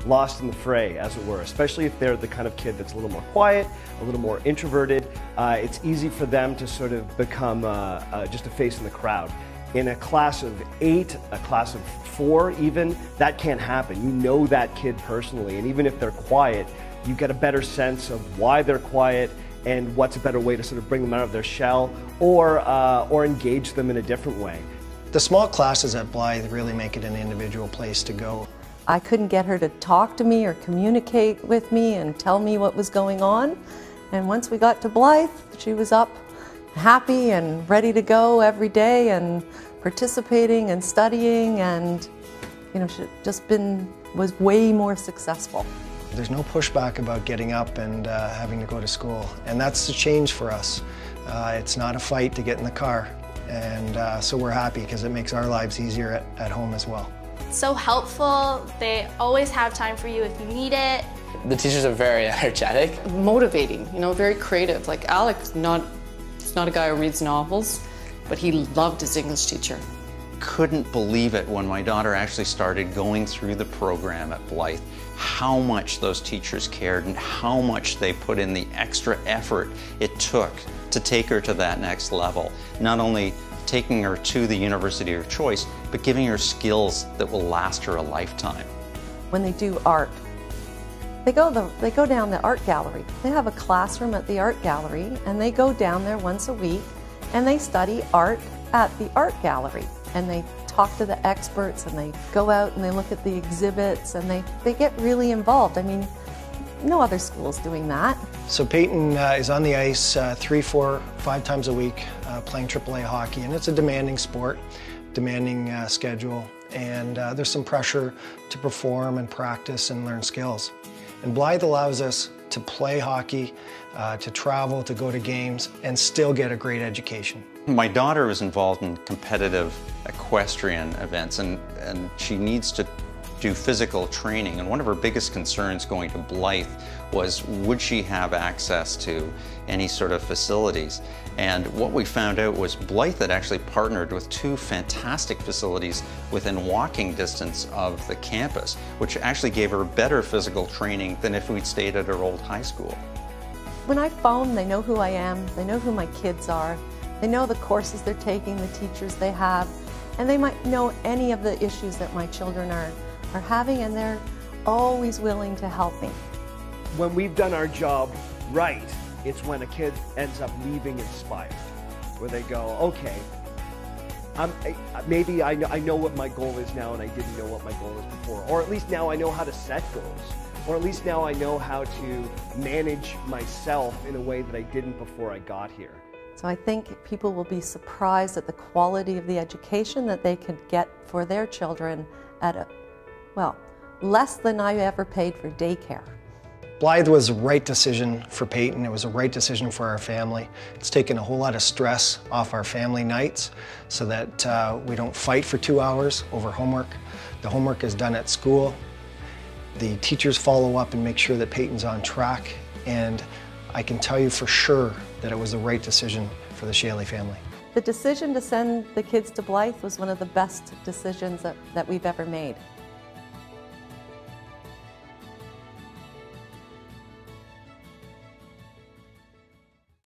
lost in the fray, as it were, especially if they're the kind of kid that's a little more quiet, a little more introverted. It's easy for them to sort of become just a face in the crowd. In a class of 8, a class of 4 even, that can't happen. You know that kid personally, and even if they're quiet, you get a better sense of why they're quiet and what's a better way to sort of bring them out of their shell or engage them in a different way. The small classes at Blyth really make it an individual place to go. I couldn't get her to talk to me or communicate with me and tell me what was going on. And once we got to Blyth, she was up, happy and ready to go every day and participating and studying, and she was way more successful. There's no pushback about getting up and having to go to school, and that's the change for us. It's not a fight to get in the car, and so we're happy because it makes our lives easier at home as well. So helpful. They always have time for you if you need it. The teachers are very energetic. Motivating, very creative. Like Alex, he's not a guy who reads novels, but he loved his English teacher. Couldn't believe it when my daughter actually started going through the program at Blyth, how much those teachers cared and how much they put in the extra effort it took to take her to that next level. Not only taking her to the university of her choice, but giving her skills that will last her a lifetime. When they do art, they go down the art gallery. They have a classroom at the art gallery, and they go down there once a week and they study art at the art gallery. And they talk to the experts, and they go out and they look at the exhibits, and they get really involved. I mean, no other school's doing that. So Peyton is on the ice 3, 4, 5 times a week playing AAA hockey, and it's a demanding sport, demanding schedule, and there's some pressure to perform and practice and learn skills. And Blyth allows us to play hockey, to travel, to go to games, and still get a great education. My daughter is involved in competitive equestrian events, and she needs to do physical training, and one of her biggest concerns going to Blyth was, would she have access to any sort of facilities? And what we found out was Blyth had actually partnered with 2 fantastic facilities within walking distance of the campus, which actually gave her better physical training than if we'd stayed at her old high school. When I phone, they know who I am, they know who my kids are, they know the courses they're taking, the teachers they have, and they might know any of the issues that my children are having, and they're always willing to help me. When we've done our job right, it's when a kid ends up leaving inspired, where they go, okay, maybe I know what my goal is now and I didn't know what my goal is before, or at least now I know how to set goals, or at least now I know how to manage myself in a way that I didn't before I got here. So I think people will be surprised at the quality of the education that they could get for their children at less than I ever paid for daycare. Blyth was the right decision for Peyton. It was a right decision for our family. It's taken a whole lot of stress off our family nights so that we don't fight for 2 hours over homework. The homework is done at school. The teachers follow up and make sure that Peyton's on track, and I can tell you for sure that it was the right decision for the Shaley family. The decision to send the kids to Blyth was one of the best decisions that we've ever made.